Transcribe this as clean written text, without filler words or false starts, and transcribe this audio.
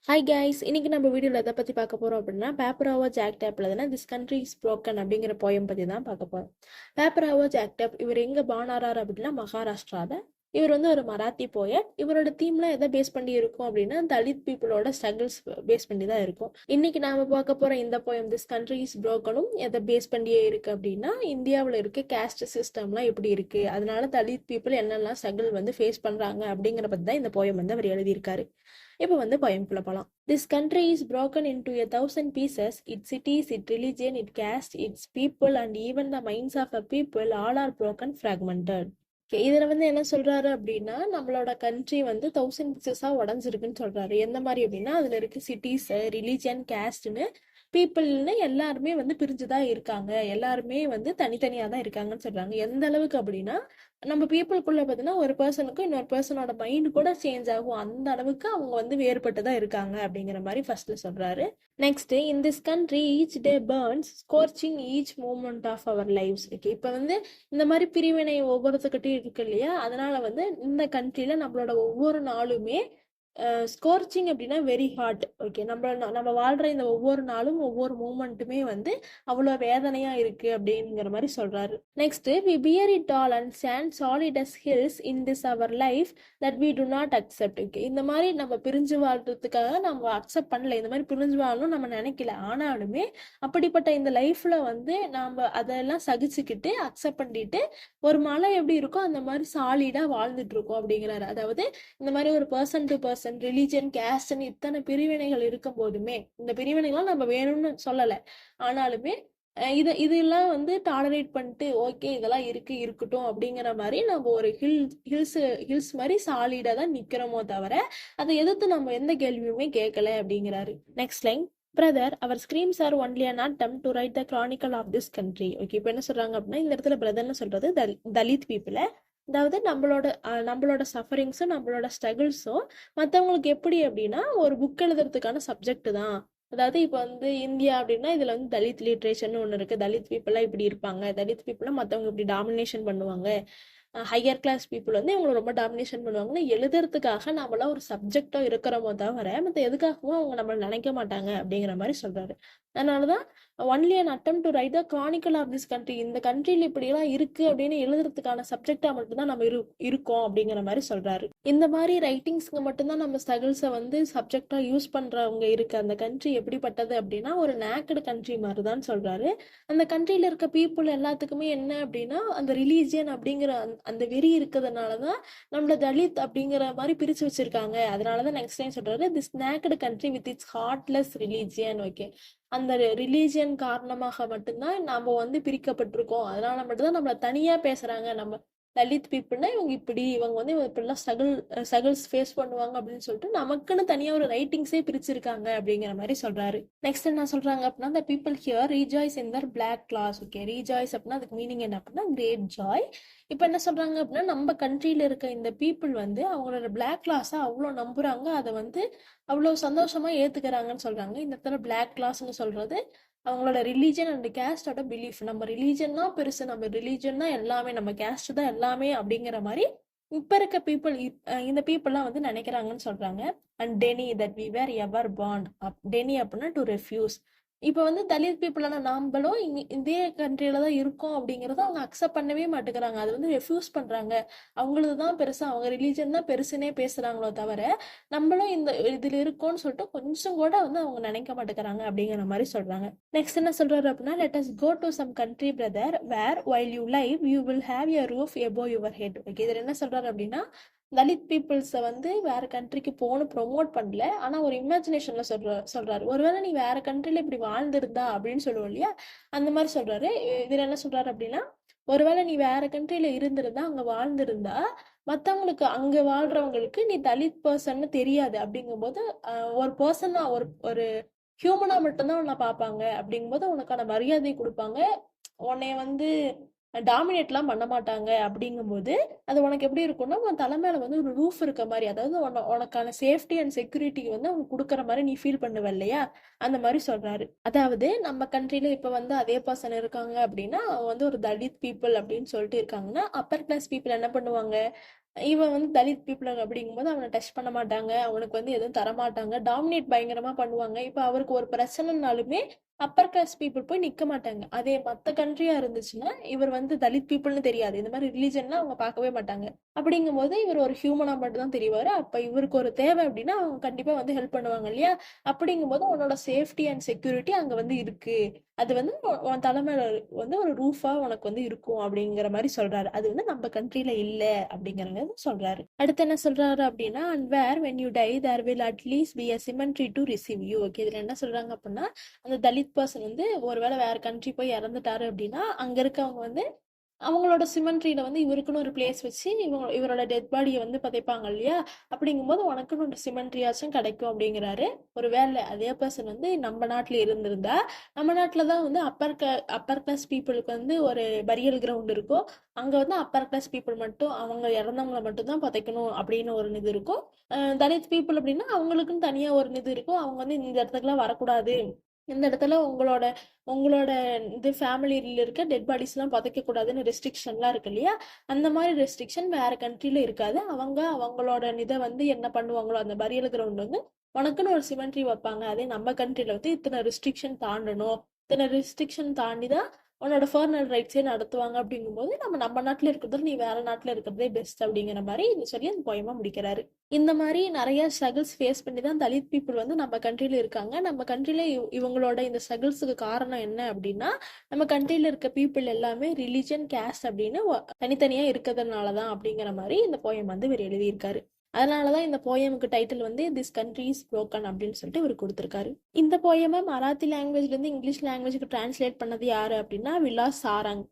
Hi guys, இன்னைக்கு நம்ம வீடியோவில் எதை பற்றி பார்க்க போகிறோம் அப்படின்னா பேப்பராவோ ஜாக் டேப் எழுதுனா திஸ் கண்ட்ரி இஸ் broken அப்படிங்கிற போயம் பற்றி தான் பார்க்க போகிறோம். பேப்பராவோ ஜாக் டேப் இவர் எங்கே பானாரார் அப்படின்னா மகாராஷ்டிராவில். இவர் வந்து ஒரு மராத்தி போயட். இவரோட தீம்லாம் எதை பேஸ் பண்ணி இருக்கும் அப்படின்னா தலித் பீப்புளோட ஸ்ட்ரகிள்ஸ் பேஸ் பண்ணி தான் இருக்கும். இன்னைக்கு நாம பார்க்க போகிற இந்த போயம் திஸ் கண்ட்ரி இஸ் brokenம் எதை பேஸ் பண்ணியே இருக்கு அப்படின்னா இந்தியாவில் இருக்க கேஸ்ட் சிஸ்டம்லாம் எப்படி இருக்கு, அதனால தலித் பீப்புள் என்னெல்லாம் ஸ்ட்ரகிள் வந்து ஃபேஸ் பண்ணுறாங்க அப்படிங்கிற பற்றி தான் இந்த போயம் வந்து அவர் எழுதியிருக்காரு. இப்போ வந்து போயம்குள்ள போகலாம். This country is broken into 1,000 pieces. Its cities, its religion, its caste, its people and even the minds of a people all are broken, fragmented. இதுல வந்து என்ன சொல்றாரு அப்படின்னா நம்மளோட கண்ட்ரி வந்து 1000 பீசஸா உடஞ்சிருக்குன்னு சொல்றாரு. எந்த மாதிரி அப்படின்னா அதுல இருக்கு சிட்டிஸ், ரிலீஜியன், கேஸ்ட்னு பீப்புள்னு எல்லாருமே வந்து பிரிஞ்சுதான் இருக்காங்க, எல்லாருமே வந்து தனித்தனியா தான் இருக்காங்கன்னு சொல்றாங்க. எந்த அளவுக்கு அப்படின்னா நம்ம பீப்புளுக்குள்ள பார்த்தீங்கன்னா ஒரு பர்சனுக்கும் இன்னொரு பர்சனோட மைண்ட் கூட சேஞ்ச் ஆகும், அந்த அளவுக்கு அவங்க வந்து வேறுபட்டுதான் இருக்காங்க அப்படிங்கிற மாதிரி ஃபர்ஸ்ட்ல சொல்றாரு. Next, in this country each day burns scorching each moment of our lives. Okay, இப்போ வந்து இந்த மாதிரி பிரிவினை ஒவ்வொருத்துக்கிட்டையும் இருக்கு இல்லையா, அதனால வந்து இந்த கண்ட்ரில நம்மளோட ஒவ்வொரு நாளுமே ஸ்கோர்ச்சிங் அப்படின்னா வெரி ஹார்ட். ஓகே, நம்ம வாழ்ற இந்த ஒவ்வொரு நாளும் ஒவ்வொரு மூமெண்ட்டுமே வந்து அவ்வளோ வேதனையா இருக்கு அப்படிங்கிற மாதிரி சொல்றாரு. Next, we bear it all and stand solid as hills in this our life that we do not accept. Okay, இந்த மாதிரி நம்ம பிரிஞ்சு வாழ்றதுக்காக நம்ம அக்செப்ட் பண்ணல, இந்த மாதிரி பிரிஞ்சு வாழணும் நம்ம நினைக்கல, ஆனாலுமே அப்படிப்பட்ட இந்த லைஃப்ல வந்து நாம அதெல்லாம் சகிச்சுக்கிட்டு அக்செப்ட் பண்ணிட்டு ஒரு மலை எப்படி இருக்கோ அந்த மாதிரி சாலிடா வாழ்ந்துட்டு இருக்கோம் அப்படிங்கிறாரு. அதாவது இந்த மாதிரி ஒரு பர்சன் டு பர்சன், ரிலீஜன், கேஸ்ட்னு இத்தனை பிரிவினைகள் இருக்கும் போதுமே, இந்த பிரிவினைகள்லாம் நம்ம வேணும்னு சொல்லலை, ஆனாலுமே இதெல்லாம் வந்து டாலரேட் பண்ணிட்டு ஓகே இதெல்லாம் இருக்கட்டும் அப்படிங்கிற மாதிரி நம்ம ஒரு ஹில்ஸ் மாதிரி சாலிடா தான் நிக்கிறோமோ தவிர அதை எதிர்த்து நம்ம எந்த கேள்வியுமே கேட்கல அப்படிங்கிறாரு. Next line, brother our screams are only an attempt to write the chronicle of this country. Okay, இப்போ என்ன சொல்றாங்க அப்படின்னா இந்த இடத்துல பிரதர்னு சொல்றது தலித் பீப்புளை, அதாவது நம்மளோட சஃபரிங்ஸும் நம்மளோட ஸ்ட்ரகிள்ஸும் மற்றவங்களுக்கு எப்படி அப்படின்னா ஒரு புக் எழுதுறதுக்கான சப்ஜெக்ட் தான். அதாவது இப்போ வந்து இந்தியா அப்படின்னா இதுல வந்து தலித் லிட்ரேச்சர்னு ஒன்று இருக்கு, தலித் பீப்புளெலாம் இப்படி இருப்பாங்க, தலித் பீப்புளெலாம் மற்றவங்க இப்படி டாமினேஷன் பண்ணுவாங்க, ஹையர் கிளாஸ் பீப்புள் வந்து இவங்களை ரொம்ப டாமினேஷன் பண்ணுவாங்கன்னு எழுதுறதுக்காக நம்மளாம் ஒரு சப்ஜெக்டா இருக்கிறோமோ தவிர மற்ற எதுக்காகவும் அவங்க நம்மளை நினைக்க மாட்டாங்க அப்படிங்கிற மாதிரி சொல்றாரு. அதனாலதான் only an attempt to write the chronicle of this country, இந்த கண்ட்ரியில் இப்படியெல்லாம் இருக்கு அப்படின்னு எழுதுறதுக்கான சப்ஜெக்டா மட்டும்தான் நம்ம இருக்கோம் அப்படிங்கிற மாதிரி சொல்றாரு. இந்த மாதிரி ரைட்டிங்ஸ்க்கு மட்டும்தான் நம்ம ஸ்ட்ரகிள்ஸை வந்து சப்ஜெக்டா யூஸ் பண்றவங்க இருக்கு அந்த கண்ட்ரி எப்படிப்பட்டது அப்படின்னா ஒரு நேக்கடு கண்ட்ரி மாதிரிதான் சொல்றாரு. அந்த கண்ட்ரியில இருக்க பீப்புள் எல்லாத்துக்குமே என்ன அப்படின்னா அந்த ரிலீஜியன் அப்படிங்கிற அந்த வெறி இருக்கிறதுனாலதான் நம்மள தலித் அப்படிங்கிற மாதிரி பிரிச்சு வச்சிருக்காங்க. அதனாலதான் நெக்ஸ்ட் டைம் சொல்றாரு this naked country with it's heartless religion. Okay, அந்த ரிலீஜியன் காரணமாக மட்டும்தான் நாம வந்து பிரிக்கப்பட்டிருக்கோம், அதனால மட்டும்தான் நம்மள தனியா பேசுறாங்க, நம்ம தலித் பீப்புள்னா இவங்க இவங்க வந்து இப்படிலாம் ஸ்ட்ரகிள்ஸ் ஃபேஸ் பண்ணுவாங்க அப்படின்னு சொல்லிட்டு நமக்குன்னு தனியா ஒரு ரைட்டிங்ஸே பிரிச்சிருக்காங்க அப்படிங்கிற மாதிரி சொல்றாரு. நெக்ஸ்ட் என்ன சொல்றாங்க அப்படின்னா the people here rejoice in their black class. Okay, rejoice அப்படின்னா அதுக்கு மீனிங் என்ன அப்படின்னா கிரேட் ஜாய். இப்போ என்ன சொல்றாங்க அப்படின்னா நம்ம கண்ட்ரியில இருக்க இந்த பீப்புள் வந்து அவங்களோட பிளாக் கிளாஸை அவ்வளோ நம்புறாங்க, அதை வந்து அவ்வளோ சந்தோஷமா ஏத்துக்கிறாங்கன்னு சொல்றாங்க. இந்த இடத்துல பிளாக் கிளாஸ்ன்னு சொல்றது அவங்களோட ரிலீஜன் அண்ட் கேஸ்டோட பிலீஃப். நம்ம ரிலீஜன் தான் பெருசு, நம்ம ரிலீஜன் தான் எல்லாமே, நம்ம கேஸ்ட் தான் எல்லாமே அப்படிங்கிற மாதிரி இப்ப இருக்க பீப்புள் இந்த பீப்புள்லாம் வந்து நினைக்கிறாங்கன்னு சொல்றாங்க. And deny that we were ever born, deny அப்படின்னா டு ரெஃப்யூஸ். இப்போ வந்து தலித் பீப்புளான நாம்பளும் இதே கண்ட்ரியில தான் இருக்கோம் அப்படிங்கறத அவங்க அக்செப்ட் பண்ணவே மாட்டேங்கிறாங்க, அது வந்து ரெஃப்யூஸ் பண்றாங்க. அவங்களது தான் பெருசா, அவங்க ரிலீஜன் தான் பெருசுன்னே பேசுறாங்களோ தவிர நம்மளும் இந்த இதுல இருக்கோம்னு சொல்லிட்டு கொஞ்சம் கூட வந்து அவங்க நினைக்க மாட்டேங்கிறாங்க அப்படிங்கிற மாதிரி சொல்றாங்க. நெக்ஸ்ட் என்ன சொல்றாரு அப்படின்னா let us go to some country brother where while you live you will have a roof above your head. Okay, இதுல என்ன சொல்றாரு அப்படின்னா தலித் பீப்புள்ஸை வந்து வேற கண்ட்ரிக்கு போகணும் ப்ரொமோட் பண்ணல, ஆனா ஒரு இமேஜினேஷன்ல சொல்றாரு ஒருவேளை நீ வேற கண்ட்ரில இப்படி வாழ்ந்திருந்தா அப்படின்னு சொல்லுவோம் இல்லையா, அந்த மாதிரி சொல்றாரு. இதுல என்ன சொல்றாரு அப்படின்னா ஒருவேளை நீ வேற கண்ட்ரில இருந்திருந்தா அங்க வாழ்ந்திருந்தா மத்தவங்களுக்கு அங்க வாழ்றவங்களுக்கு நீ தலித் பர்சன்னு தெரியாது, அப்படிங்கும்போது ஒரு பர்சனா ஒரு ஹியூமனா மட்டும்தான் உன்னை பார்ப்பாங்க, அப்படிங்கும்போது உனக்கான மரியாதை கொடுப்பாங்க, உன்னைய வந்து டாமினேட்லாம் பண்ண மாட்டாங்க. அப்படிங்கும்போது அது உனக்கு எப்படி இருக்கும்னா உன் தலைமையில வந்து ஒரு ரூஃப் இருக்க மாதிரி, அதாவது உனக்கான சேஃப்டி அண்ட் செக்யூரிட்டி வந்து அவங்க கொடுக்குற மாதிரி நீ ஃபீல் பண்ணுவ இல்லையா, அந்த மாதிரி சொல்றாரு. அதாவது நம்ம கண்ட்ரில இப்ப வந்து அதே பர்சன் இருக்காங்க அப்படின்னா அவங்க வந்து ஒரு தலித் பீப்புள் அப்படின்னு சொல்லிட்டு இருக்காங்கன்னா அப்பர் கிளாஸ் பீப்புள் என்ன பண்ணுவாங்க, இவன் வந்து தலித் பீப்புள் அப்படிங்கும்போது அவனை டச் பண்ண மாட்டாங்க, அவனுக்கு வந்து எதுவும் தர மாட்டாங்க, டாமினேட் பயங்கரமா பண்ணுவாங்க. இப்போ அவருக்கு ஒரு பிரச்சனைனாலுமே அப்பர் கிளாஸ் பீப்புள் போய் நிக்க மாட்டாங்க. அதே மத்த கண்ட்ரியா இருந்துச்சுன்னா இவர் வந்து தலித் பீப்புள்னு தெரியாது, இந்த மாதிரி ரிலீஜன்லாம் அவங்க பார்க்கவே மாட்டாங்க. அப்படிங்கும்போது இவர் ஒரு ஹியூமனா மட்டும் தான் தெரிவாரு. அப்ப இவருக்கு ஒரு தேவை அப்படின்னா அவங்க கண்டிப்பா வந்து ஹெல்ப் பண்ணுவாங்க இல்லையா? அப்படிங்கும்போது உன்னோட சேஃப்டி அண்ட் செக்யூரிட்டி அங்க வந்து இருக்கு, அது வந்து உன் தலைமையில வந்து ஒரு ரூஃபா உனக்கு வந்து இருக்கும் அப்படிங்கிற மாதிரி சொல்றாரு. அது வந்து நம்ம கண்ட்ரில இல்ல அப்படிங்கறத சொல்றாரு. அடுத்து என்ன சொல்றாரு அப்படின்னா, and where when you die there will at least be a cemetery to receive you. Okay, இதுல என்ன சொல்றாங்க அப்படின்னா, அந்த தலித் பர்சன் வந்து ஒருவேளை வேற கண்ட்ரி போய் இறந்துட்டாரு அப்படின்னா அங்க இருக்கவங்க வந்து அவங்களோட சிமெண்ட்ரியில வந்து இவருக்குன்னு ஒரு பிளேஸ் வச்சு இவரோட டெட் பாடியை வந்து புதைப்பாங்க இல்லையா? அப்படிங்கும்போது உனக்குன்னு ஒரு சிமெண்ட்ரியாச்சும் கிடைக்கும் அப்படிங்கிறாரு. ஒரு வேளை அதே பர்சன் வந்து நம்ம நாட்டில் இருந்திருந்தா, நம்ம நாட்டில் தான் வந்து அப்பர் கிளாஸ் பீப்புளுக்கு வந்து ஒரு பரியல் கிரவுண்ட் இருக்கும். அங்கே வந்து அப்பர் கிளாஸ் பீப்புள் மட்டும் அவங்க இறந்தவங்களை மட்டும் தான் புதைக்கணும் அப்படின்னு ஒரு இது இருக்கும். தலித் பீப்புள் அப்படின்னா அவங்களுக்குன்னு தனியாக ஒரு இது இருக்கும். அவங்க வந்து இந்த இடத்துக்குலாம் வரக்கூடாது, இந்த இடத்துல உங்களோட உங்களோட இது ஃபேமிலியில் இருக்க டெட் பாடிஸ்லாம் புதைக்க கூடாதுன்னு ரெஸ்ட்ரிக்ஷன்லாம் இருக்கு இல்லையா? அந்த மாதிரி ரெஸ்ட்ரிக்ஷன் வேற கண்ட்ரில இருக்காது. அவங்க அவங்களோட இதை வந்து என்ன பண்ணுவாங்களோ அந்த பரியல் கிரவுண்ட் வந்து உனக்குன்னு ஒரு சிமெண்ட்ரி வைப்பாங்க. அதே நம்ம கண்ட்ரில வந்து இத்தனை ரெஸ்ட்ரிக்ஷன் தாண்டணும், இத்தனை ரெஸ்ட்ரிக்ஷன் தாண்டி தான் உன்னோட ஃபர்னல் ரைட்ஸே நடத்துவாங்க. அப்படிங்கும்போது நம்ம நம்ம நாட்டில் இருக்கிறது நீ வேற நாட்டில் இருக்கிறதே பெஸ்ட் அப்படிங்கிற மாதிரி சொல்லி அந்த போயமா முடிக்கிறாரு. இந்த மாதிரி நிறைய ஸ்ட்ரகிள்ஸ் ஃபேஸ் பண்ணி தான் தலித் பீப்புள் வந்து நம்ம கண்ட்ரில இருக்காங்க. நம்ம கண்ட்ரில இவங்களோட இந்த ஸ்ட்ரகிள்ஸுக்கு காரணம் என்ன அப்படின்னா, நம்ம கண்ட்ரில இருக்க பீப்புள் எல்லாமே ரிலிஜன் கேஸ்ட் அப்படின்னு தனித்தனியா இருக்கிறதுனால தான் அப்படிங்கிற மாதிரி இந்த போயம் வந்து இவர் எழுதியிருக்காரு. அதனாலதான் இந்த போயமுக்கு டைட்டில் வந்து திஸ் கண்ட்ரி இஸ் புரோக்கன் அப்படின்னு சொல்லிட்டு இவர் கொடுத்திருக்காரு. இந்த போயமை மராத்தி லாங்குவேஜ்ல இருந்து இங்கிலீஷ் லாங்குவேஜுக்கு டிரான்ஸ்லேட் பண்ணது யாரு அப்படின்னா விலாஸ் சாரங்.